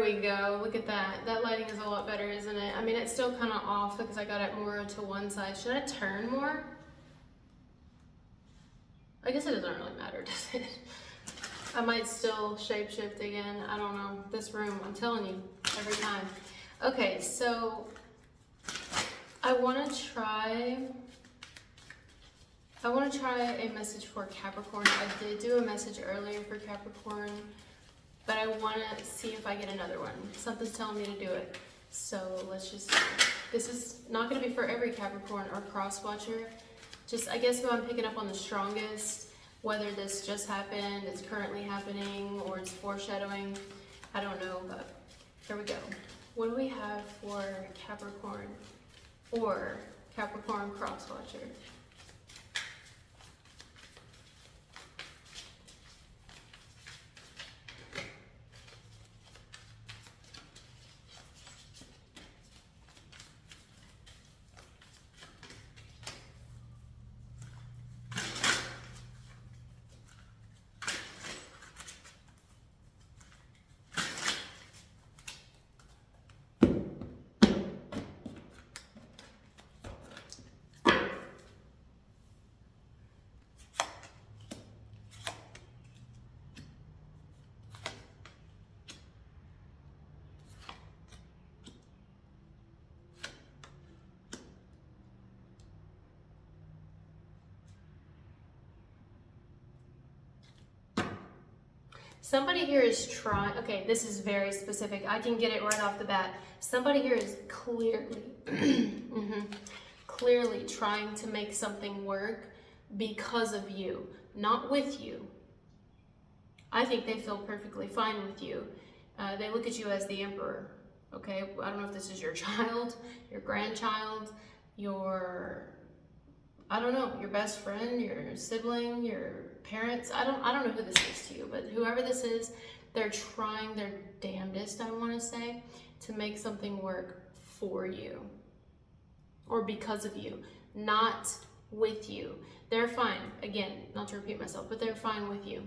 we go. Look at that. That lighting is a lot better, isn't it? I mean, it's still kind of off because I got it more to one side. Should I turn more? I guess it doesn't really matter, does it? I might still shapeshift again. I don't know. This room, I'm telling you, every time. Okay, so I want to try a message for Capricorn. I did do a message earlier for Capricorn, but I want to see if I get another one. Something's telling me to do it. So let's just, this is not going to be for every Capricorn or cross watcher. Just, I guess, who I'm picking up on the strongest, whether this just happened, it's currently happening, or it's foreshadowing. I don't know, but here we go. What do we have for Capricorn or Capricorn cross watcher? Somebody here is trying, okay, this is very specific. I can get it right off the bat. Somebody here is clearly, clearly trying to make something work because of you, not with you. I think they feel perfectly fine with you. They look at you as the emperor, okay? I don't know if this is your child, your grandchild, I don't know, your best friend, your sibling, your parents. I don't know who this is to you, but whoever this is, they're trying their damnedest, I want to say, to make something work for you or because of you, not with you. They're fine, again, not to repeat myself, but they're fine with you.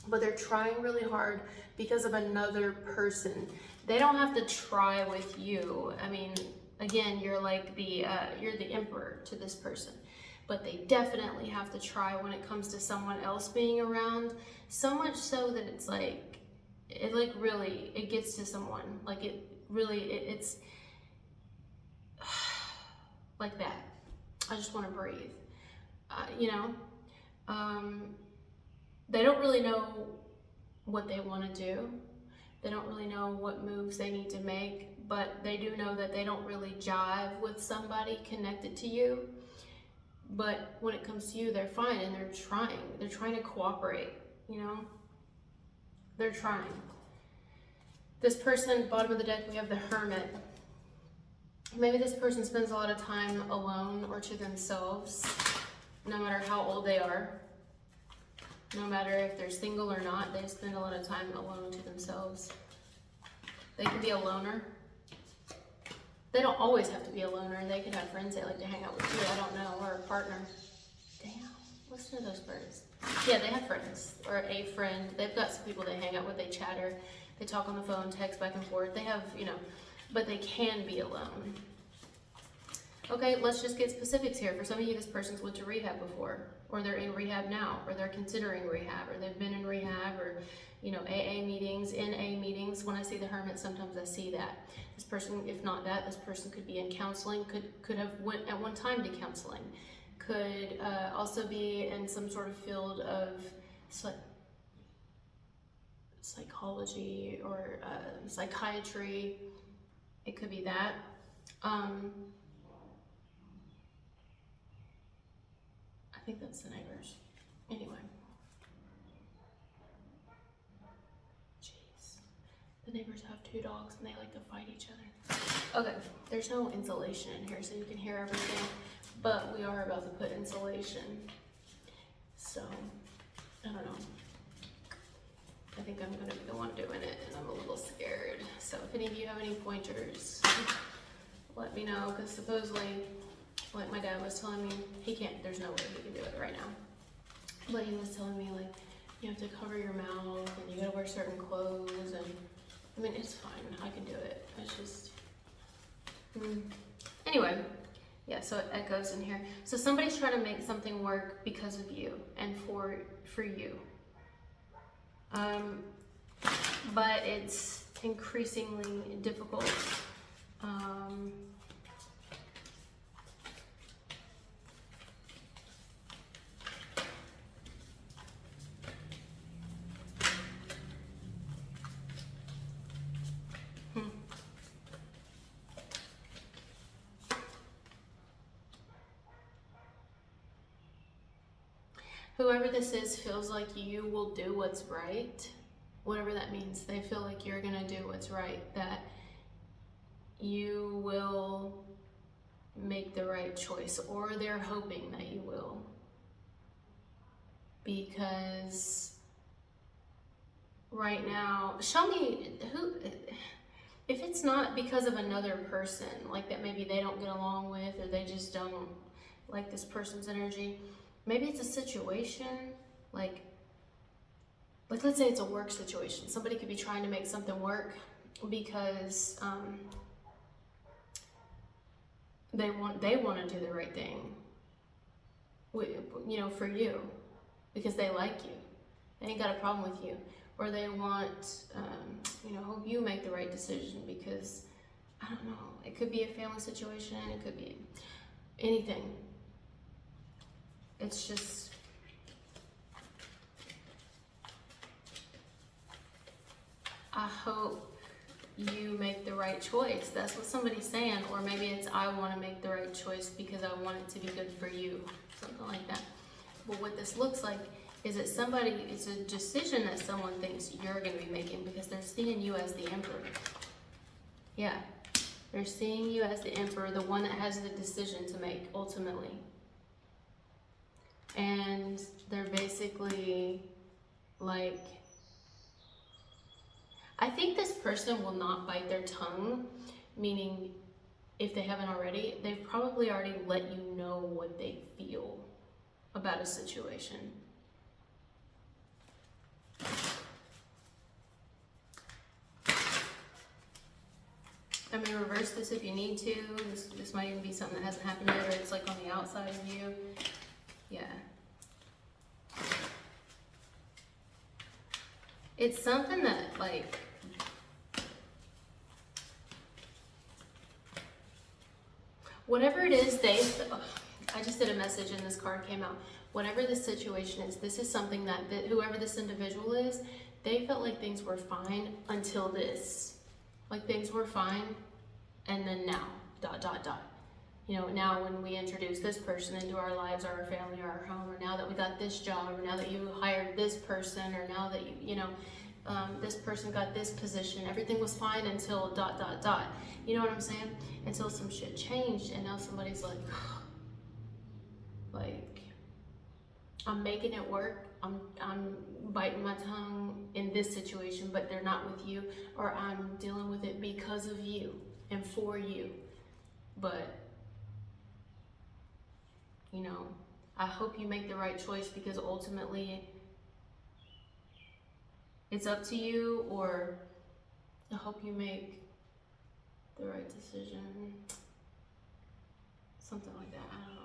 But they're trying really hard because of another person. They don't have to try with you. I mean, again, you're like you're the emperor to this person. But they definitely have to try when it comes to someone else being around. So much so that it's like, it gets to someone. Like it's like that. I just want to breathe. They don't really know what they want to do. They don't really know what moves they need to make, but they do know that they don't really jive with somebody connected to you. But when it comes to you, they're fine and they're trying. They're trying to cooperate, They're trying. This person, bottom of the deck, we have the Hermit. Maybe this person spends a lot of time alone or to themselves, no matter how old they are. No matter if they're single or not, they spend a lot of time alone to themselves. They can be a loner. They don't always have to be a loner. They could have friends they like to hang out with too, I don't know, or a partner. Damn, listen to those birds. Yeah, they have friends, or a friend. They've got some people they hang out with, they chatter, they talk on the phone, text back and forth. They have, but they can be alone. Okay, let's just get specifics here. For some of you, this person's went to rehab before, or they're in rehab now, or they're considering rehab, or they've been in rehab, or AA meetings, NA meetings. When I see the Hermit, sometimes I see that. This person, if not that, this person could be in counseling, could have went at one time to counseling, could also be in some sort of field of psychology or psychiatry. It could be that. I think that's the neighbors. Anyway. Jeez. The neighbors have 2 dogs and they like to fight each other. Okay, there's no insulation in here so you can hear everything, but we are about to put insulation. So, I don't know. I think I'm gonna be the one doing it and I'm a little scared. So if any of you have any pointers, let me know, because supposedly, like my dad was telling me, there's no way he can do it right now. But he was telling me, like, you have to cover your mouth and you gotta wear certain clothes and I mean, it's fine. I can do it. It's just... Anyway, yeah, so it echoes in here. So somebody's trying to make something work because of you and for you. But it's increasingly difficult. Whoever this is feels like you will do what's right, whatever that means. They feel like you're gonna do what's right, that you will make the right choice, or they're hoping that you will. Because right now, show me who, if it's not because of another person, like that maybe they don't get along with, or they just don't like this person's energy. Maybe it's a situation, like let's say it's a work situation. Somebody could be trying to make something work because they want to do the right thing, you know, for you, because they like you. They ain't got a problem with you, or they want, you know, hope you make the right decision because, I don't know, it could be a family situation, it could be anything. It's just, I hope you make the right choice. That's what somebody's saying. Or maybe it's, I want to make the right choice because I want it to be good for you. Something like that. But what this looks like is that it's a decision that someone thinks you're going to be making because they're seeing you as the emperor. Yeah. They're seeing you as the emperor, the one that has the decision to make ultimately. And they're basically like, I think this person will not bite their tongue, meaning if they haven't already, they've probably already let you know what they feel about a situation. I mean, reverse this if you need to. This might even be something that hasn't happened yet, or it's like on the outside of you. Yeah. It's something that, like, whatever it is, I just did a message and this card came out. Whatever the situation is, this is something that whoever this individual is, they felt like things were fine until this. Like things were fine, and then now, ... You know, now when we introduce this person into our lives, or our family, or our home, or now that we got this job, or now that you hired this person, or now that you know, this person got this position, everything was fine until ... You know what I'm saying? Until some shit changed, and now somebody's like, like, I'm making it work. I'm biting my tongue in this situation, but they're not with you, or I'm dealing with it because of you and for you. But, you know, I hope you make the right choice because ultimately it's up to you, or I hope you make the right decision. Something like that, I don't know.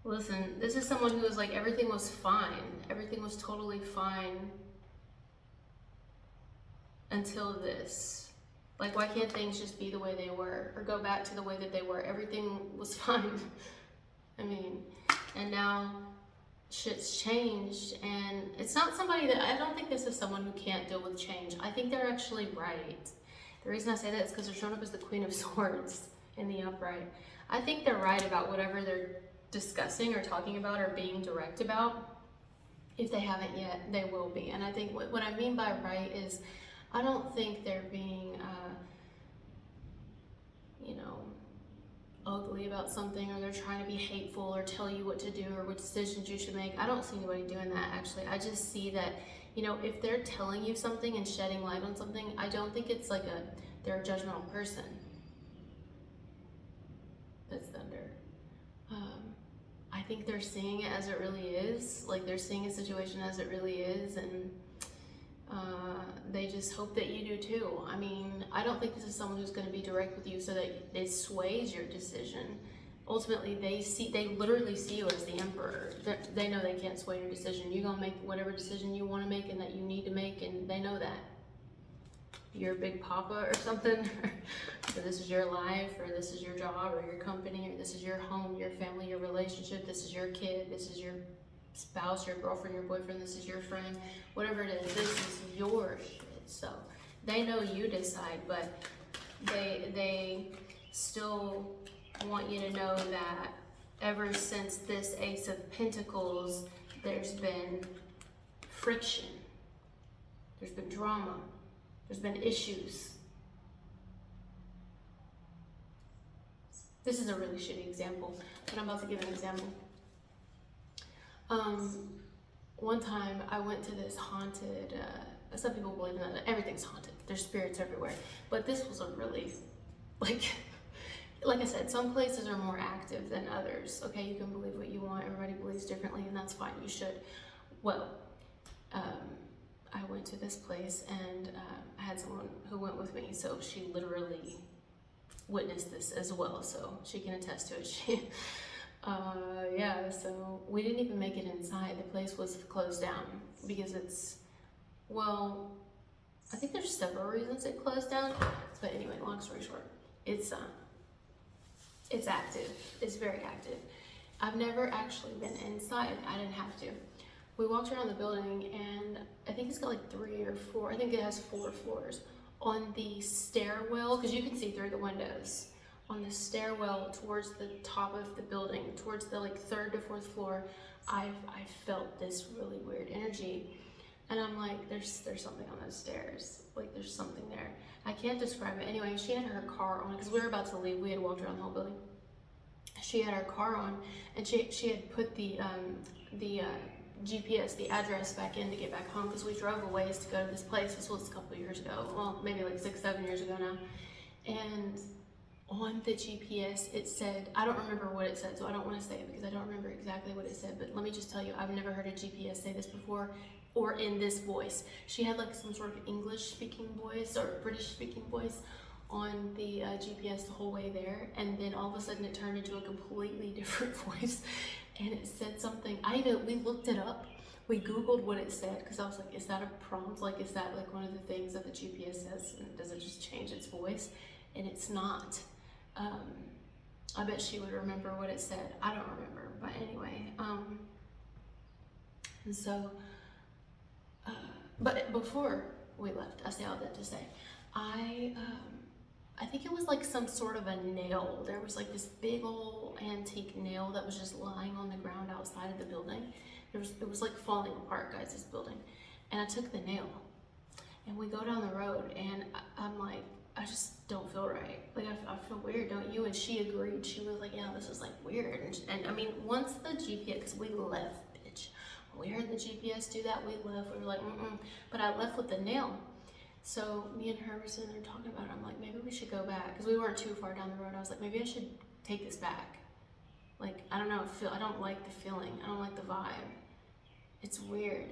Listen, this is someone who was like, everything was fine. Everything was totally fine until this. Like, why can't things just be the way they were, or go back to the way that they were? Everything was fine. I mean, and now shit's changed, and it's not somebody that, I don't think this is someone who can't deal with change. I think they're actually right. The reason I say that is because they're shown up as the Queen of Swords in the upright. I think they're right about whatever they're discussing or talking about or being direct about. If they haven't yet, they will be. And I think what I mean by right is, I don't think they're being, you know, ugly about something, or they're trying to be hateful or tell you what to do or what decisions you should make. I don't see anybody doing that, actually. I just see that, you know, if they're telling you something and shedding light on something, I don't think it's like a They're a judgmental person. That's thunder. I think they're seeing it as it really is. Like, they're seeing a situation as it really is, and they just hope that you do too. I mean, I don't think this is someone who's going to be direct with you so that it sways your decision. Ultimately, they literally see you as the emperor. They know they can't sway your decision. You're going to make whatever decision you want to make and that you need to make, and they know that. You're a big papa or something, or this is your life, or this is your job, or your company, or this is your home, your family, your relationship, this is your kid, this is your spouse, your girlfriend, your boyfriend, this is your friend, whatever it is, this is your shit. So they know you decide, but they still want you to know that ever since this Ace of Pentacles, there's been friction, there's been drama, there's been issues. This is a really shitty example, but I'm about to give an example. One time I went to this haunted, some people believe in that everything's haunted. There's spirits everywhere. But this was a really, like I said, some places are more active than others. Okay, you can believe what you want. Everybody believes differently, and that's fine. You should. Well, I went to this place, and I had someone who went with me, so she literally witnessed this as well, so she can attest to it. Yeah, so we didn't even make it inside. The place was closed down because well, I think there's several reasons it closed down, but anyway, long story short, it's active. It's very active. I've never actually been inside. I didn't have to. We walked around the building, and I think it's got like 3 or 4, I think it has 4 floors. On the stairwell, because you can see through the windows, on the stairwell towards the top of the building, towards the like 3rd to 4th floor, I felt this really weird energy. And I'm like, there's something on those stairs. Like, there's something there. I can't describe it. Anyway, she had her car on, because we were about to leave. We had walked around the whole building. She had her car on, and she had put the GPS, the address back in to get back home, because we drove a ways to go to this place. This was a couple of years ago. Well, maybe like 6-7 years ago now. And on the GPS, it said, I don't remember what it said, so I don't want to say it because I don't remember exactly what it said, but let me just tell you, I've never heard a GPS say this before, or in this voice. She had like some sort of English-speaking voice, or British-speaking voice on the GPS the whole way there, and then all of a sudden it turned into a completely different voice, and it said something. We looked it up. We Googled what it said, because I was like, is that a prompt? Like, is that like one of the things that the GPS says? And does it just change its voice? And it's not. I bet she would remember what it said. I don't remember, but anyway. And so, but before we left, I say all that to say, I think it was like some sort of a nail. There was like this big old antique nail that was just lying on the ground outside of the building. It was like falling apart, guys, this building. And I took the nail, and we go down the road, and I'm like, I just don't feel right. Like, I feel weird, don't you? And she agreed. She was like, yeah, this is like weird. And I mean, once the GPS, because we left, bitch. When we heard the GPS do that, we left. We were like, But I left with the nail. So me and her were sitting there talking about it. I'm like, maybe we should go back, because we weren't too far down the road. I was like, maybe I should take this back. Like, I don't know, I don't like the feeling. I don't like the vibe. It's weird.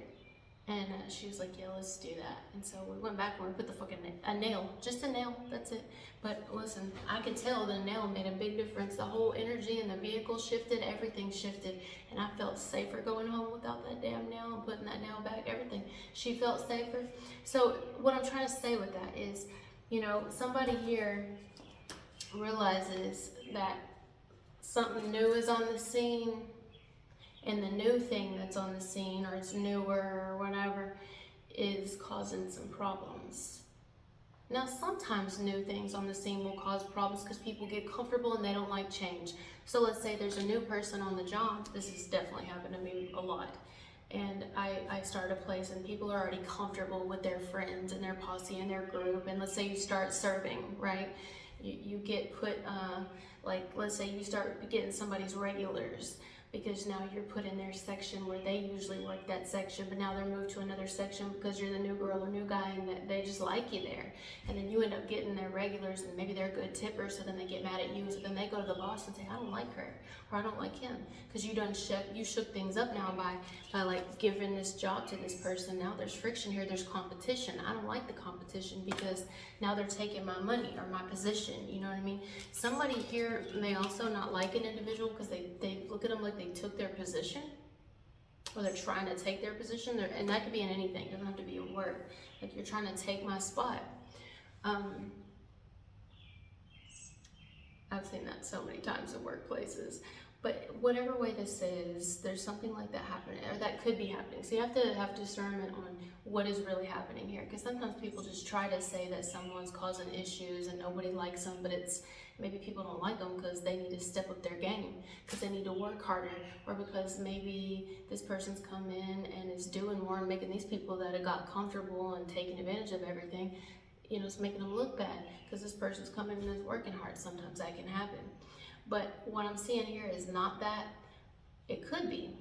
And she was like, yeah, let's do that. And so we went back and we put the fucking nail, just a nail, that's it. But listen, I could tell the nail made a big difference. The whole energy in the vehicle shifted, everything shifted. And I felt safer going home without that damn nail and putting that nail back, everything. She felt safer. So what I'm trying to say with that is, you know, somebody here realizes that something new is on the scene, and the new thing that's on the scene, or it's newer or whatever, is causing some problems. Now, sometimes new things on the scene will cause problems because people get comfortable and they don't like change. So let's say there's a new person on the job. This has definitely happened to me a lot. And I start a place and people are already comfortable with their friends and their posse and their group. And let's say you start serving, right? You get put, like, let's say you start getting somebody's regulars, because now you're put in their section where they usually work that section, but now they're moved to another section because you're the new girl or new guy and that they just like you there. And then you end up getting their regulars and maybe they're good tippers, so then they get mad at you, so then they go to the boss and say, I don't like her, or I don't like him, because you shook things up now by like giving this job to this person. Now there's friction here, there's competition. I don't like the competition because now they're taking my money or my position, you know what I mean? Somebody here may also not like an individual because they look at them like they took their position, or they're trying to take their position. And that could be in anything, it doesn't have to be a word. Like, you're trying to take my spot. I've seen that so many times in workplaces. But whatever way this is, there's something like that happening, or that could be happening. So you have to have discernment on what is really happening here. Because sometimes people just try to say that someone's causing issues and nobody likes them, but it's maybe people don't like them because they need to step up their game, because they need to work harder, or because maybe this person's come in and is doing more and making these people that have got comfortable and taking advantage of everything, you know, it's making them look bad because this person's coming in and is working hard. Sometimes that can happen. But what I'm seeing here is not that. It could be.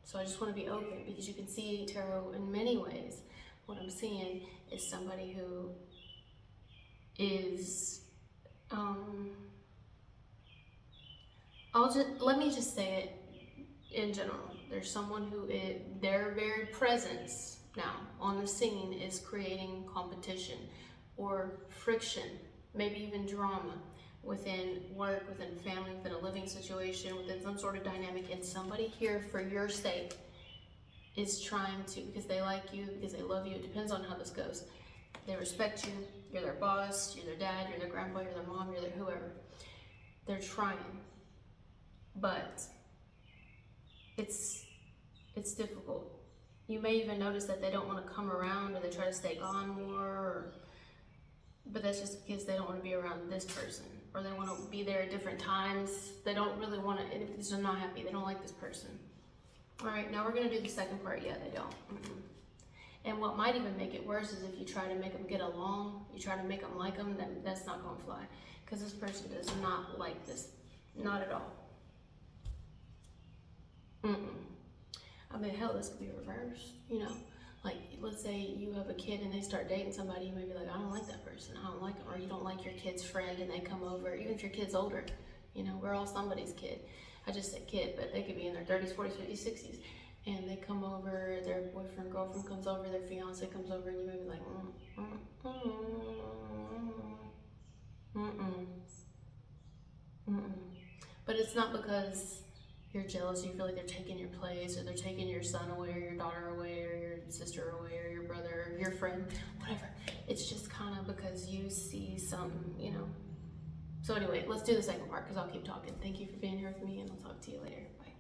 So I just want to be open, because you can see tarot in many ways. What I'm seeing is somebody who is, let me just say it in general. There's someone who their very presence now on the scene is creating competition or friction, maybe even drama within work, within family, within a living situation, within some sort of dynamic. And somebody here, for your sake, is trying to, because they like you, because they love you, it depends on how this goes. They respect you, you're their boss, you're their dad, you're their grandpa, you're their mom, you're their whoever. They're trying, but it's difficult. You may even notice that they don't want to come around, or they try to stay gone more, but that's just because they don't want to be around this person, or they want to be there at different times. They don't really want to, if they're not happy, they don't like this person. All right, now we're going to do the second part. Yeah, they don't. And what might even make it worse is if you try to make them get along, you try to make them like them, then that's not going to fly, because this person does not like this, not at all. I mean, hell, this could be reversed, you know? Like, let's say you have a kid and they start dating somebody, you may be like, I don't like that person, I don't like them. Or you don't like your kid's friend and they come over, even if your kid's older, you know, we're all somebody's kid. I just said kid, but they could be in their 30s, 40s, 50s, 60s. And they come over, their boyfriend, girlfriend comes over, their fiance comes over, and you may be like, But it's not because you're jealous, you feel like they're taking your place, or they're taking your son away, or your daughter away, or your sister away, or your brother, or your friend, whatever. It's just kind of because you see some, you know. So anyway, let's do the second part, because I'll keep talking. Thank you for being here with me, and I'll talk to you later. Bye.